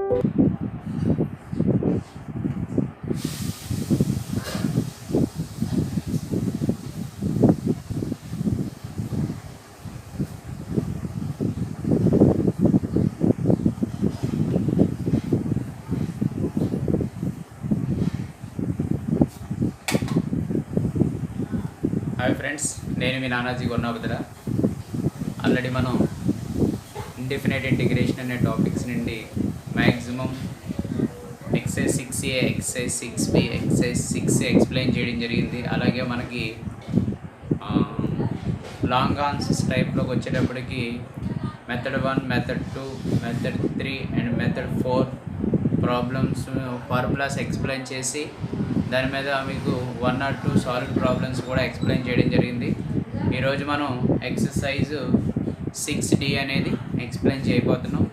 Hi friends, నేను మీ Nanaji Gonnabudra. Already మనం ఇండెఫినైట్ ఇంటిగ్రేషన్ అనే టాపిక్స్ నుండి maximum exercise 6A, exercise 6B, exercise 6 explain చేయడం జరిగింది. అలాగే మనకి లాంగ్ ఆన్సర్స్ టైప్లోకి వచ్చేటప్పటికి method 1, method 2, method 3 and method 4 problems formulas explain చేసి దాని మీద మీకు 1 or 2 సాల్వ్ ప్రాబ్లమ్స్ కూడా ఎక్స్ప్లెయిన్ చేయడం జరిగింది. ఈరోజు మనం ఎక్సర్సైజ్ 6D అనేది ఎక్స్ప్లెయిన్ చేయబోతున్నాం.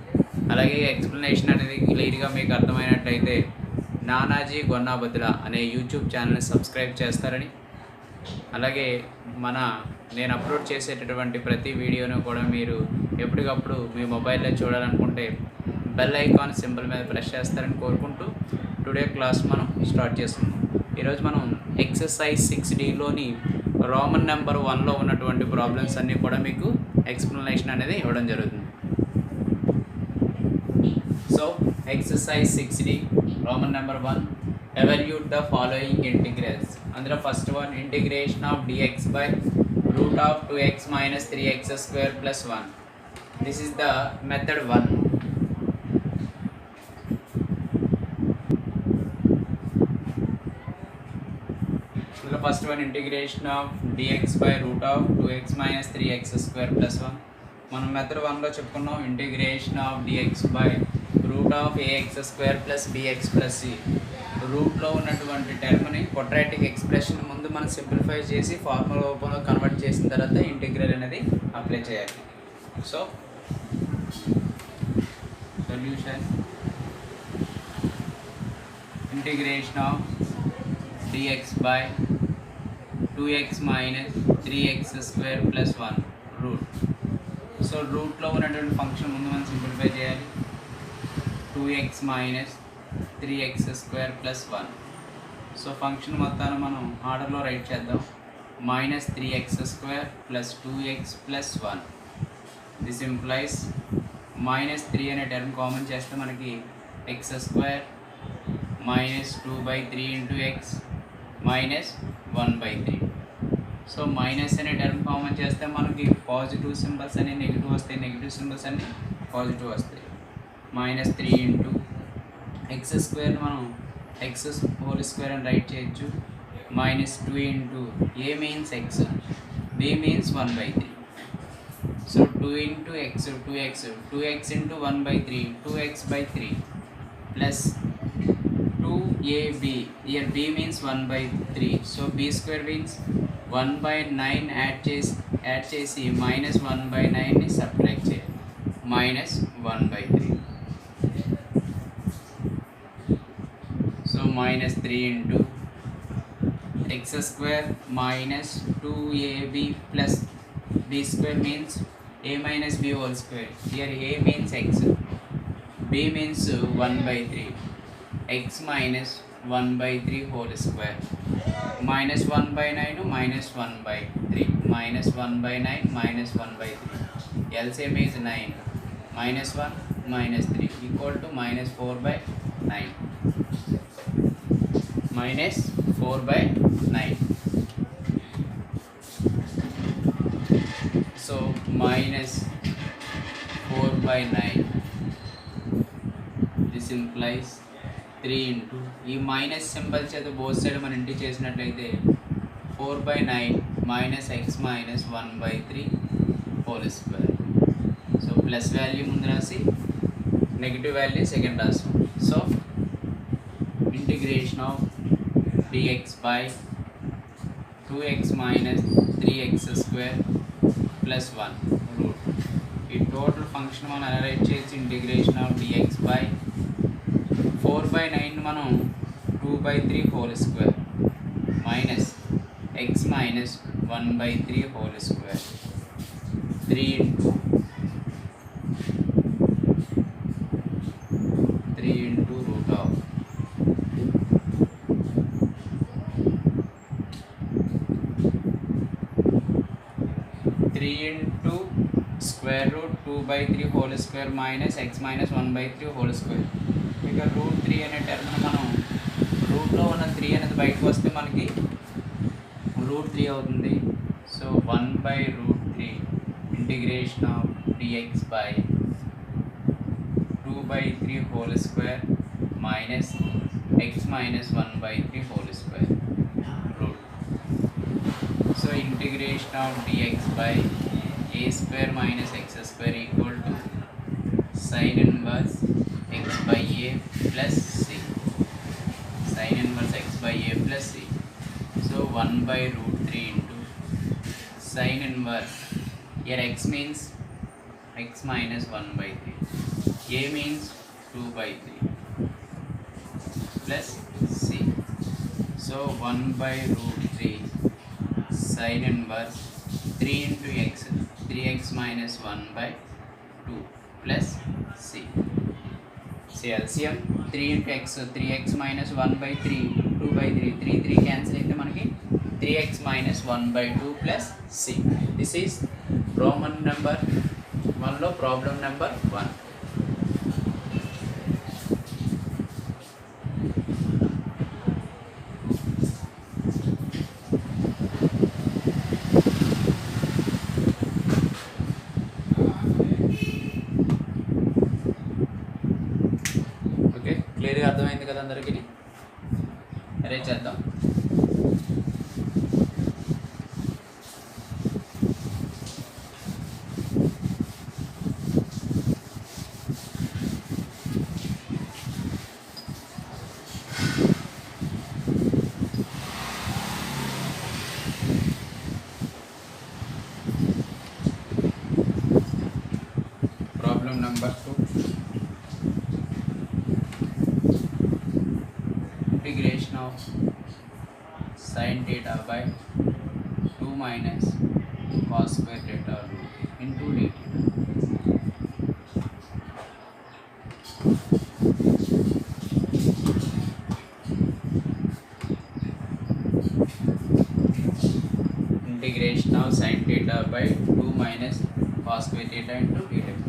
అలాగే ఎక్స్ప్లెనేషన్ అనేది క్లియర్గా మీకు అర్థమైనట్లయితే నానాజీ గొన్నాబుద్ర అనే యూట్యూబ్ ఛానల్ని సబ్స్క్రైబ్ చేస్తారని, అలాగే నేను అప్లోడ్ చేసేటటువంటి ప్రతి వీడియోను కూడా మీరు ఎప్పటికప్పుడు మీ మొబైల్లో చూడాలనుకుంటే బెల్ ఐకాన్ సింబల్ మీద ప్రెస్ చేస్తారని కోరుకుంటూ టుడే క్లాస్ మనం స్టార్ట్ చేస్తున్నాం. ఈరోజు మనం ఎక్సర్సైజ్ 6Dలోని రోమన్ నెంబర్ 1లో ఉన్నటువంటి ప్రాబ్లమ్స్ అన్నీ కూడా మీకు ఎక్స్ప్లెనేషన్ అనేది ఇవ్వడం జరుగుతుంది. So exercise 6D Roman number 1, evaluate the following integrals. అందులో first one integration of dx by root of 2x minus 3x square plus 1. This is the method 1. First one integration of dx by root of 2x minus 3x square plus 1. మనం method 1లో చెప్పుకున్నాం integration of dx by root of ax square plus bx plus c. రూట్లో ఉన్నటువంటి టర్మ్ని quadratic expression ముందు మనం simplify చేసి formula రూపంలో convert చేసిన తర్వాత ఇంటిగ్రల్ అనేది అప్లై చేయాలి. So solution integration of dx by 2x minus 3x square plus 1 root. So రూట్లో ఉన్నటువంటి ఫంక్షన్ ముందు మనం సింప్లిఫై చేయాలి. 2x minus 3x square plus 1. So function మొత్తాన్ని మనం ఆర్డర్లో రైట్ చేద్దాం. minus 3x square plus 2x plus 1. This implies minus 3 అనే టర్మ్ కామన్ చేస్తే మనకి x square minus 2/3 into x minus 1/3. So minus అనే టర్మ్ కామన్ చేస్తే మనకి పాజిటివ్ సింబల్స్ అన్ని నెగిటివ్ వస్తాయి, నెగిటివ్ సింబల్స్ అన్ని పాజిటివ్ వస్తాయి. minus 3 into x square మనం x whole square అని రైట్ చేయొచ్చు. minus 2 into a means x, b means 1/3. So 2 into x, 2x into 1/3, 2x/3 plus 2ab, here b means 1/3. So b square means 1/9 add చేసి minus 1/9ని subtract చేయాలి. minus 1/3. So minus 3 into x square minus 2ab plus b square means a minus b whole square. Here a means x, b means 1/3, x minus 1/3 whole square. minus 1/9 minus 1/3, minus 1/9 minus 1/3. LCM is 9. minus 1 minus 3 equal to minus 4/9. minus 4/9. So minus 4/9. This implies 3 into ఈ minus symbol చేత both side మనం ఇంటి చేసినట్లయితే 4/9 minus x minus 1/3 whole square. So plus value ముందు రాసి negative value second రాస్తాం. So integration of dx by 2x minus 3x square plus 1 root. ఈ total function మనం అనలైజ్ చేసి ఇంటిగ్రేషన్ ఆఫ్ dx by 4/9 మనం 2/3 whole square minus x minus 1/3 whole square. 3 into 2/3 whole square minus x minus 1/3 whole square. ఇక √3 అనే term మనం రూట్లో ఉన్న 3 అనేది బయటకు వస్తే మనకి √3 అవుతుంది. So 1/√3 integration of dx by 2/3 whole square minus x minus 1/3 whole square root. So integration of dx by a square minus x square equal to sin inverse x by a plus c. Sin inverse x by a plus c. So 1/√3 into sin inverse. Here x means x minus 1/3. A means 2/3 plus c. So 1/√3 sin inverse 3 into x. 3x minus 1/2 plus c. See LCM 3 into x, 3x minus 1/3 2/3 3 cancel అయితే మనకి 3x minus 1/2 plus c. This is Roman number 1 లో problem number 1. క్లియర్గా అర్థమైంది కదా అందరికీ? Arrange చేద్దాం. Problem number 2. Integration of sin theta by 2 minus cos square theta root into d theta. Integration of sin theta by 2 minus cos square theta into d theta.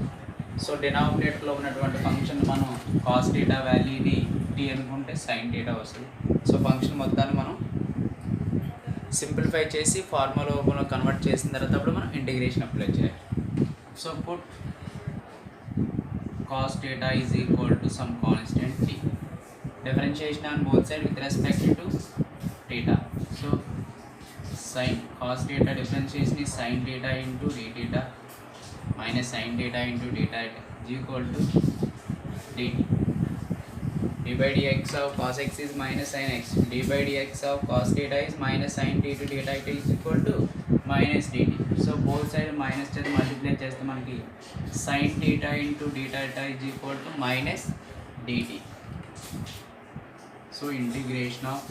So డినామినేటర్లో ఉన్నటువంటి function మనం cos theta వాల్యూని t అనుకుంటే sin theta వస్తుంది. So function మొత్తాన్ని మనం simplify చేసి formula రూపంలో కన్వర్ట్ చేసిన తర్వాత అప్పుడు మనం ఇంటిగ్రేషన్ అప్లై చేయాలి. So put cos theta is equal to some constant t. Differentiation on both sides with respect to theta. So sin cos theta differentiation is sin theta into d theta minus sin theta into d theta is equal to dt. d by dx of cos x is minus sin x. d by dx of cos theta is minus sin t to theta is equal to minus dt. So both sides minus చేసి multiply చేస్తే మనకి sin theta into d theta is equal to minus dt. So integration of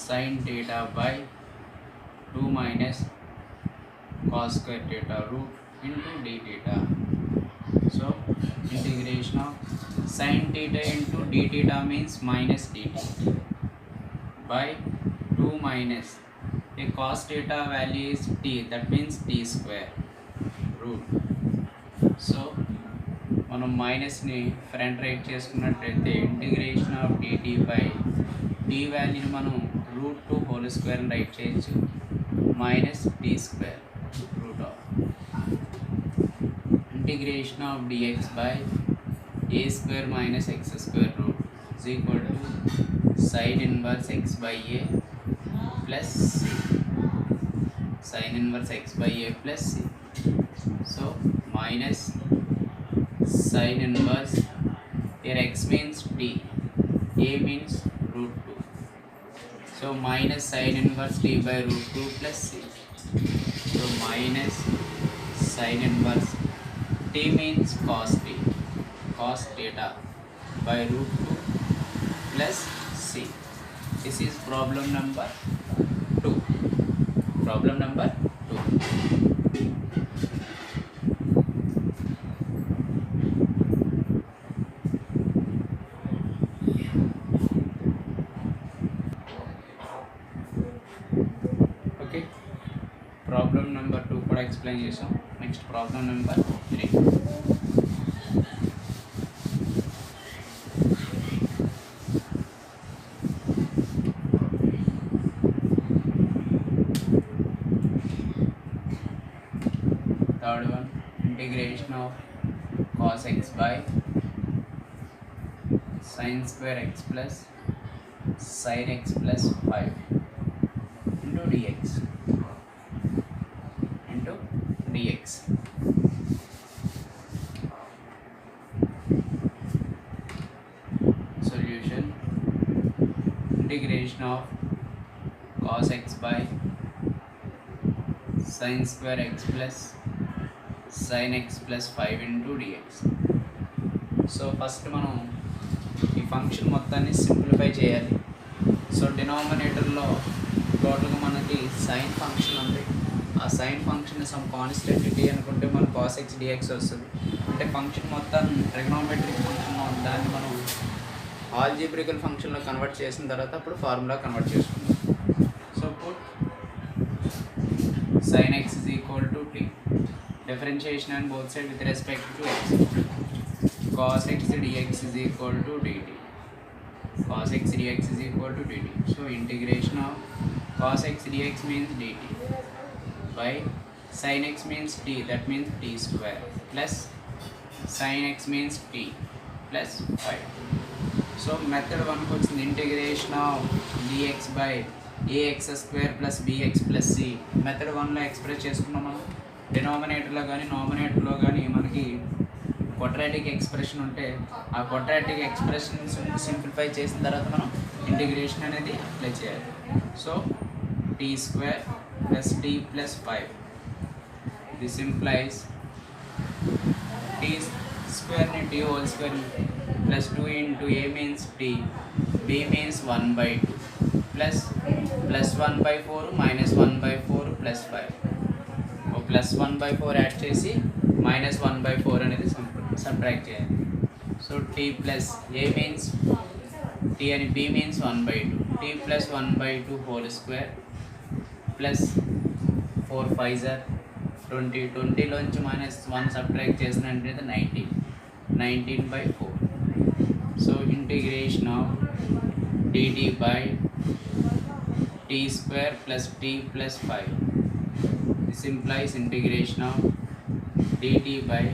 sin theta by 2 minus cos square theta root into d theta. So integration of sin theta into d theta means minus dt by 2 minus a cos theta value is t, that means t square root. So మనం మైనస్ని front right చేసుకున్నట్లయితే integration of dt by d వాల్యూని మనం √2 whole square right చేయొచ్చు minus t square root of integration of dx by a square minus x square root is equal to sin inverse x by a plus c. Sin inverse x by a plus c. So minus sin inverse, here x means t, a means √2. So minus sin inverse t by √2 plus c. So minus sin inverse t means cos t, cos theta by √2 plus c. This is problem number 2. Problem number 2. Okay. Problem number 2 కూడా explain చేసాం. Next problem number 3. Third one, integration of cos x by sin square x plus sin x plus 5 into dx. Solution: integration of cos x by sin square x plus sin x plus 5 into dx. So first మనం ఈ function మొత్తాన్ని simplify చేయాలి. So డినామినేటర్లో టోటల్గా మనకి sign function ఉంది. ఆ sine function some constant T అనుకుంటే మన కాస్ ఎక్స్ డిఎక్స్ వస్తుంది. అంటే ఫంక్షన్ మొత్తం ట్రిగ్నోమెట్రిక్ ఫంక్షన్ దాన్ని మనం ఆల్జీబ్రికల్ ఫంక్షన్లో కన్వర్ట్ చేసిన తర్వాత అప్పుడు ఫార్ములా కన్వర్ట్ చేసుకుంటాం. So put sin x is equal to t, differentiation on both sides with respect to x, cos x dx is equal to dt, cos x dx is equal to dt. So integration of cos x dx means dt by sin x means t, that means t square, plus sin x means t plus 5. So method 1 को integration of dx by ax square plus bx plus c method 1లో express చేసుకున్నాం. మనం డినామినేటర్లో కానీ నామినేటర్లో కానీ మనకి quadratic expression ఉంటే ఆ quadratic expression simplify చేసిన తర్వాత మనం ఇంటిగ్రేషన్ అనేది అప్లై చేయాలి. So T square plus T plus 5, this implies T స్క్వేర్ని T whole square plus 2 into A means T, B means 1/2 plus 1/4 minus 1/4 plus 5. Plus 1/4 add చేసి minus 1/4 అనేది సబ్ట్రాక్ట్ చేయాలి. So T plus A means T అని B means 1/2, T plus 1/2 whole square plus 4 5 20, 20లోంచి minus 1 subtract చేసినట్లయితే 19/4. So integration of dt by t square plus t plus 5. This implies integration of dt by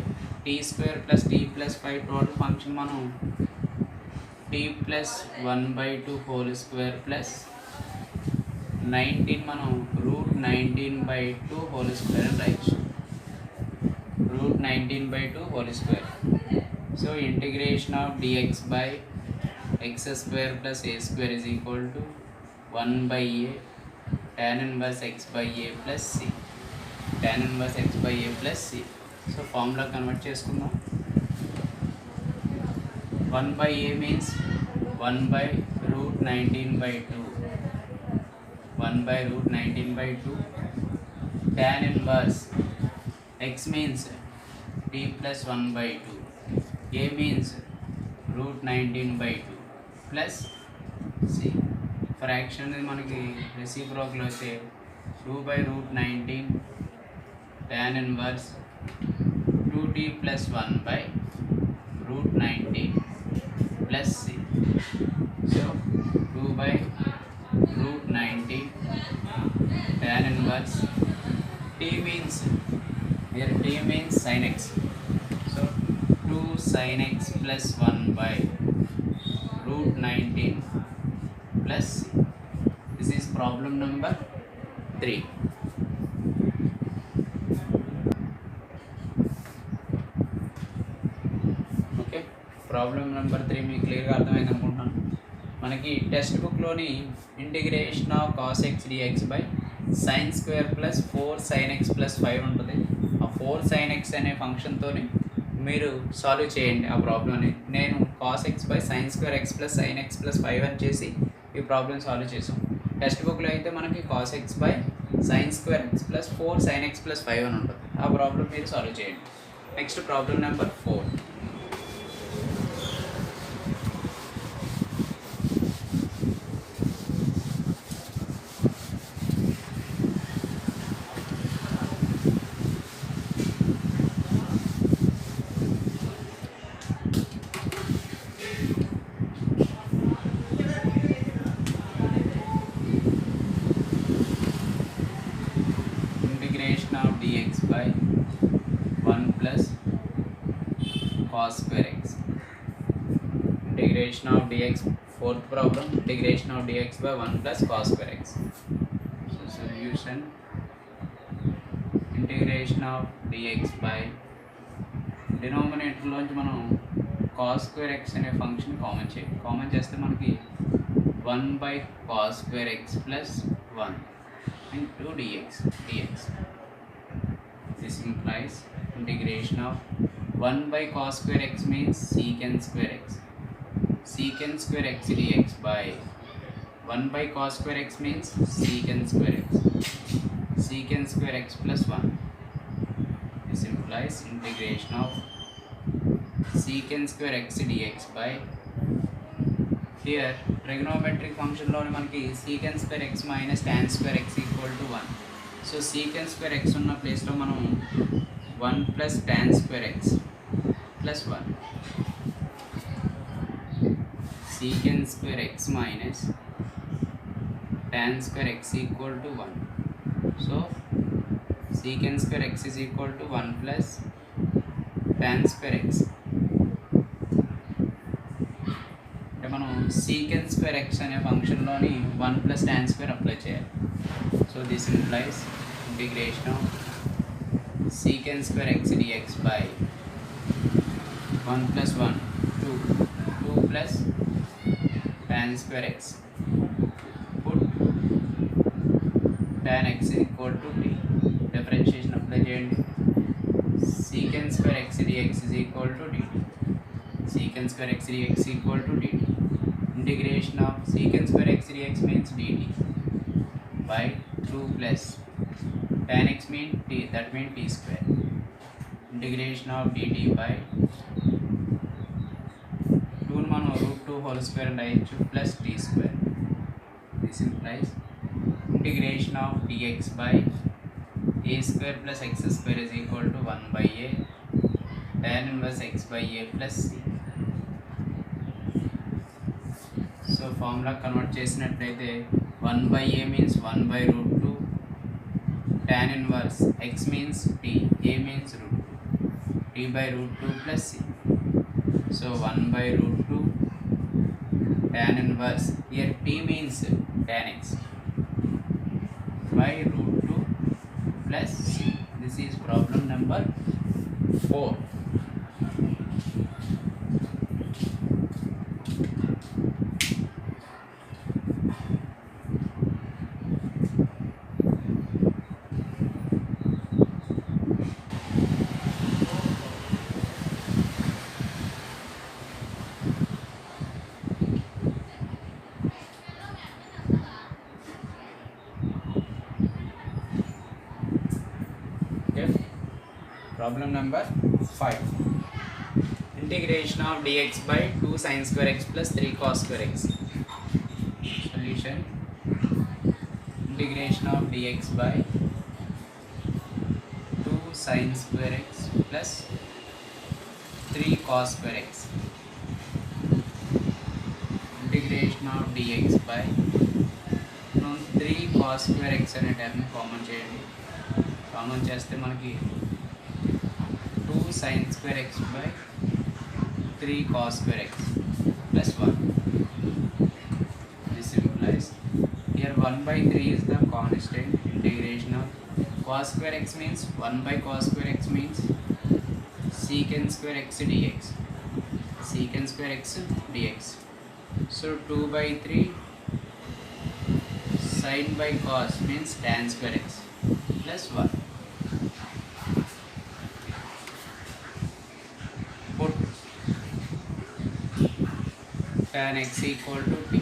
t square plus t plus 5. Total function మనం t plus 1/2 whole square plus 19 మనం √19/2 whole square అని రాయొచ్చు. √19/2 whole square. So integration of dx by x square plus a square is equal to 1/a tan inverse x by a plus c, tan inverse x by a plus c. So formula convert చేసుకుందాం. 1/a means 1/√19/2, 1/√19/2 tan inverse x means t plus 1/2, a means √19/2 plus c. Fraction అనేది మనకి reciprocal అయితే 2/√19 tan inverse 2t plus 1/√19 plus c. So 2/√19 tan inverse t means here t means sin x, so 2 sin x plus 1/√19 plus c. This is problem number 3. Okay, problem number 3 మీకు క్లియర్గా అర్థమైంది అనుకుంటున్నాను. మనకి text బుక్లోని integration of cos X DX by sine square plus 4 sin x plus 5 ఉంటుంది. ఆ 4 sin x అనే ఫంక్షన్తోని మీరు సాల్వ్ చేయండి ఆ ప్రాబ్లమ్ని. నేను cos X by sine square X plus sign X plus 5 అని చేసి ఈ ప్రాబ్లమ్ సాల్వ్ చేసాం. టెక్స్ట్ బుక్లో అయితే మనకి cos X by sine square X plus 4 sin x plus 5 అని ఉంటుంది. ఆ ప్రాబ్లమ్ మీరు సాల్వ్ చేయండి. Next problem number 4. cos square x. Integration of dx, fourth problem, integration of dx by 1 plus cos square x. So solution, integration of dx by denominator లోంచి మనం cos square x అనే function common చేయాలి. Common చేస్తే మనకి 1 by cos square x plus 1 into dx. This implies integration of 1 by cos square x means secant square x. Secant square x dx by 1 by cos square x means secant square x. Secant square x plus 1. This implies integration of secant square x dx by, here trigonometric function లో మనకి secant square x minus tan square x equal to 1. So secant square x ఉన్న ప్లేస్లో మనం 1 plus tan square x plus 1. Secant square x minus tan square x equal to 1. So secant square x is equal to 1 plus tan square x. అంటే మనం secant square x అనే ఫంక్షన్లోని 1 plus tan square apply చేయాలి. So this implies integration of secant square x dx by 1 plus 1 2 plus tan square x. Put tan x equal to t. Differentiation apply చేయండి. Secant square x dx is equal to dt. Secant square x dx equal to dt. Integration of secant square x dx means dt by 2 plus tan x means t, that means t square. Integration of dt by 2 మనం √2 whole square రాయొచ్చు plus t square. This implies integration of dx by a square plus x square is equal to 1 by a tan inverse x by a plus c. So formula convert చేసినట్లయితే 1 by a means 1 by √2, tan inverse x means t, a means √2, t by √2 plus c. So 1 by √2 tan inverse, here t means tan x, by √2 plus c. This is problem number 4. Problem number 5. Integration of dx by 2 sin square x plus 3 cos square x. Solution, integration of dx by 2 sin square x plus 3 cos square x. Integration of dx by 3 cos square x అనే term common చేయండి. Common చేస్తే మనకి 2 sin square x by 3 cos square x plus 1. This implies here 1 by 3 is the constant. Integration of cos square x means 1 by cos square x means secant square x dx. Secant square x dx. So 2 by 3 sin by cos means tan square x plus 1. tan x equal to t.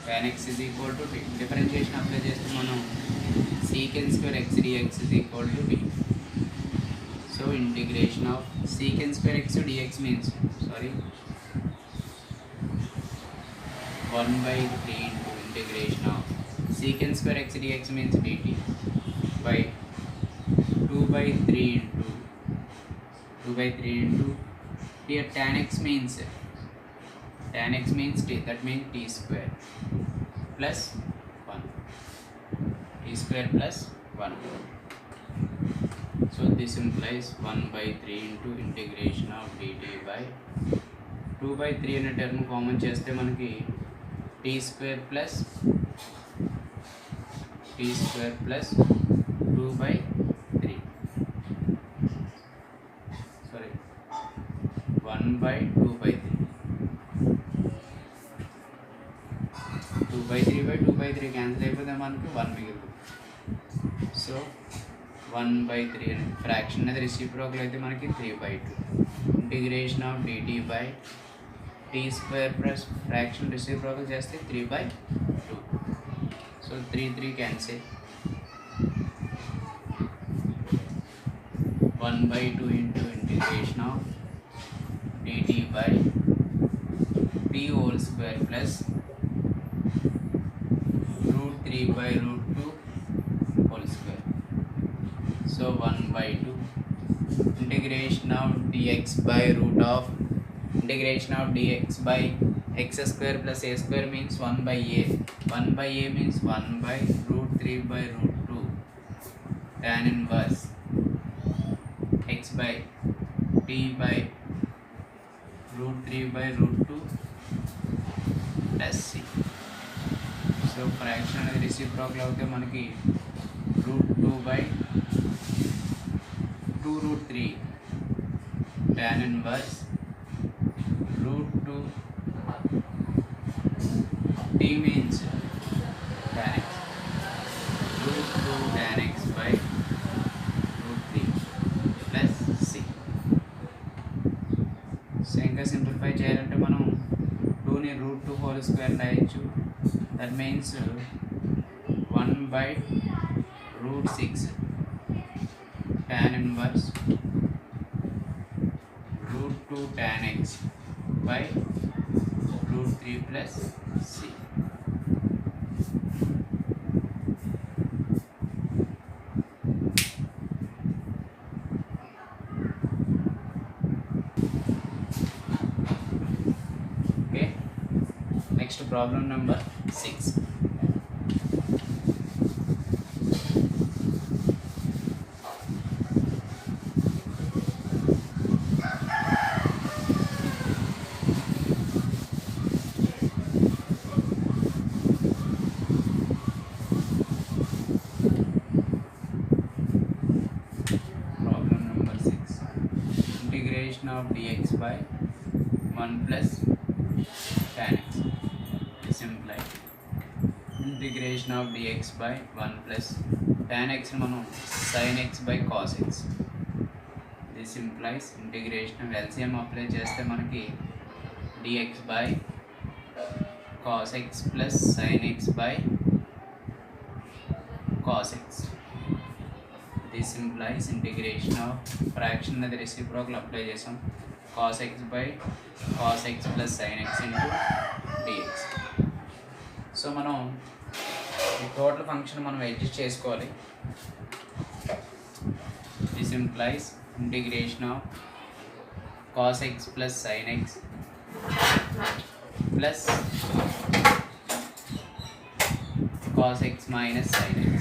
Tan x is equal to t. Differentiation apply చేస్తే మనం secant square x dx is equal to t. So integration of secant square x dx means 1 by 3 into integration of secant square x dx means dt by 2 by 3 into here tan x means t, that means t square plus 1, t square plus 1. So this implies 1 by 3 into integration of dt by 2 by 3 అనే term common చేస్తే మనకి t square plus 2 by 3 sorry 1 by 2 by 3 2 by 3 by 2 by 3 cancel అయిపోతే మనకి 1 మిగులుతుంది. So 1 by 3 అని fraction అనేది reciprocal అయితే మనకి 3 by 2 integration of dt by t square plus fraction reciprocal చేస్తే 3 by 2. So 3 cancel. 1 by 2 into integration of dt by t whole square plus root 3 by root 2 whole square. So 1 by 2 integration of dx by root of integration of dx by x square plus a square means 1 by a. 1 by a means 1 by root 3 by root 2 tan inverse x by t by root 3 by root 2 plus c. So fraction అనేది reciprocal అవుతే మనకి root 2 by 2 root 3 tan inverse root 2 t means tan x root 2 tan x by root 3 plus c. So ఇంకా simplify చేయాలంటే మనం 2ని root 2 whole square రాయొచ్చు. That means 1 by root 6 tan inverse root 2 tan x by root 3 plus c. Okay, next problem number 6. Integration of dx by 1 plus tan x. Simplify. Integration of dx by 1 plus tan x మనం sin x by cos x. This implies integration of LCM apply చేస్తే మనకి dx by cos x plus sin x by cos x. This implies integration of fraction అనేది reciprocal apply చేసాం cos x by cos x plus sin x into dx. So మనం ఈ total function మనం adjust చేసుకోవాలి. This implies integration of cos x plus sin x plus cos x minus sin x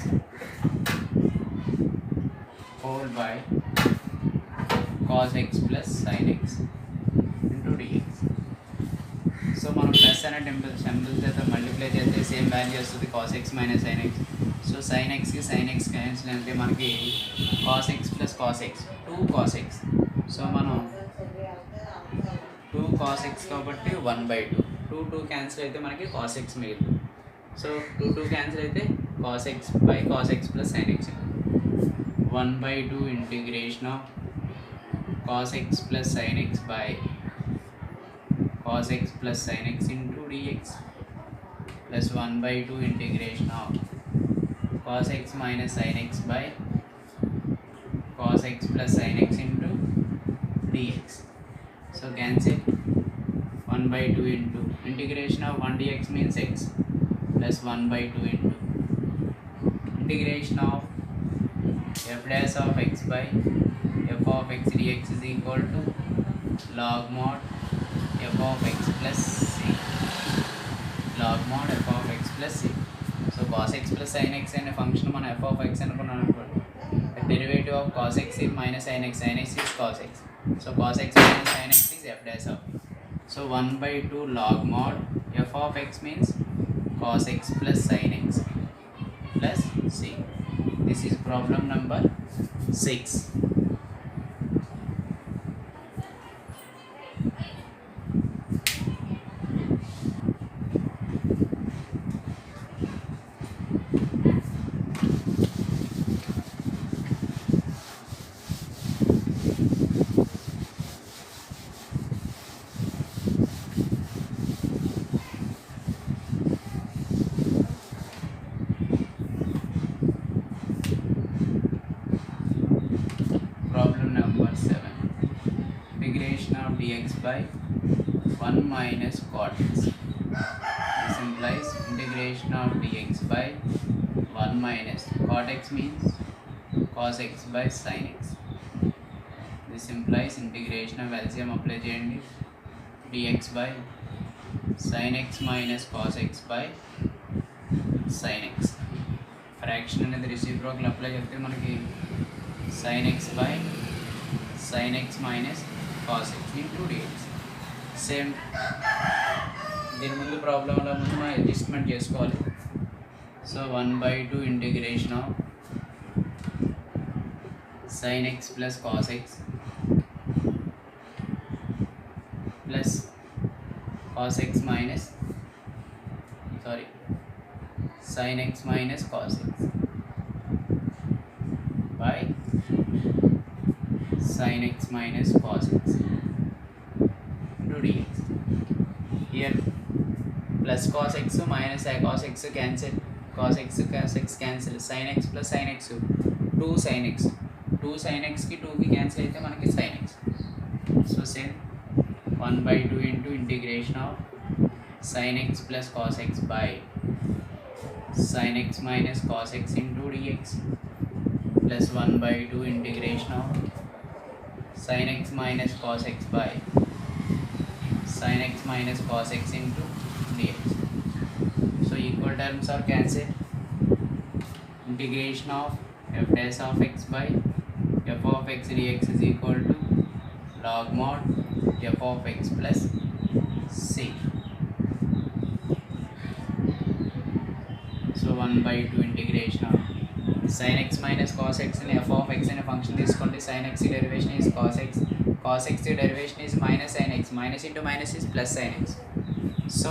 whole by cos x plus sin x into dx. So మనం plus అనే symbol చేత multiply చేస్తే same value వస్తుంది cos x minus sin x. So sin xకి sin x cancel అంటే మనకి cos x plus cos x 2 cos x. So మనం 2 cos x కాబట్టి 1 by 2 2 cancel అయితే మనకి cos x మిగులుతుంది. సో 2 క్యాన్సిల్ అయితే cos x by cos x plus sin x 1 by 2 integration of cos x plus sin x by cos x plus sin x into dx plus 1 by 2 integration of cos x minus sin x by cos x plus sin x into dx. So cancel 1 by 2 into integration of 1 dx means x plus 1 by 2 into integration of f dash of x by f of x dx is equal to log mod f of x plus c. Log mod f of x plus c. So cos x plus sin x అనే function మనం f of x అనుకున్నాం అనుకోండి. అయితే derivative of cos x is minus sin x. Sin x is cos x. So cos x minus sin x is f dash of x. So 1 by 2 log mod f of x means cos x plus sin x plus c. This is problem number 6. Problem number 7. Integration of dx by 1 minus cot x. This implies integration of dx by 1 minus cot x means cos x by sin x. This implies integration of LCM apply cheyandi dx by sin x minus cos x by sin x. Fraction అనేది reciprocal apply చేస్తే మనకి sin x by sin x minus cos x into dx. Same దీని ముందు ప్రాబ్లంలో ముందు మనం adjustment చేసుకోవాలి. So 1 by 2 integration of sin x plus cos x plus cos x minus sin x minus cos x by sin x minus cos x into dx. Here plus cos x minus cos x cancel, cos x cancel, sin x plus sin x 2 sin x, 2 sin x की 2 की cancel అయితే మనకి sin x. So same 1 by 2 into integration of sin x plus cos x by sin x minus cos x into dx plus 1 by 2 integration of sin x minus cos x by sin x minus cos x into dx. So equal terms are cancelled. Integration of f dash of x by f of x dx is equal to log mod f of x plus c. So 1 by 2 integration of sin x minus cos x and f of x in a function తీసుకోండి. sin x derivation is cos x, cos x derivation is minus sin x, minus into minus is plus sin x. So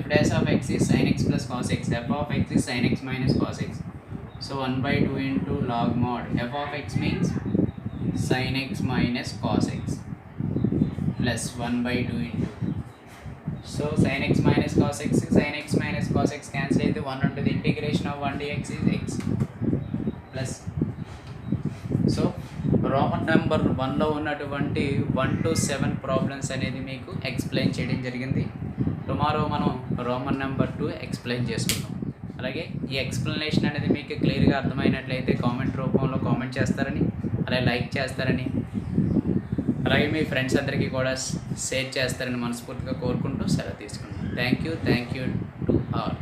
f dash of x is sin x plus cos x, f of x is sin x minus cos x. So 1 by 2 into log mod f of x means sin x minus cos x plus 1 by 2 into, so sin x minus cos x, sin x minus cos x cancel అయితే 1 ఉంటుంది. Integration of 1 dx is x plus. So Roman number 1లో ఉన్నటువంటి 1 to 7 problems అనేది మీకు explain చేయడం జరిగింది. Tomorrow మనం Roman number 2 explain చేసుకుందాం. అలాగే ఈ ఎక్స్ప్లెనేషన్ అనేది మీకు క్లియర్గా అర్థమైనట్లయితే కామెంట్ రూపంలో కామెంట్ చేస్తారని, అలాగే లైక్ చేస్తారని, అలాగే మీ ఫ్రెండ్స్ అందరికీ కూడా షేర్ చేస్తారని మనస్ఫూర్తిగా కోరుకుంటూ సెలవు తీసుకుంటాం. Thank you to all.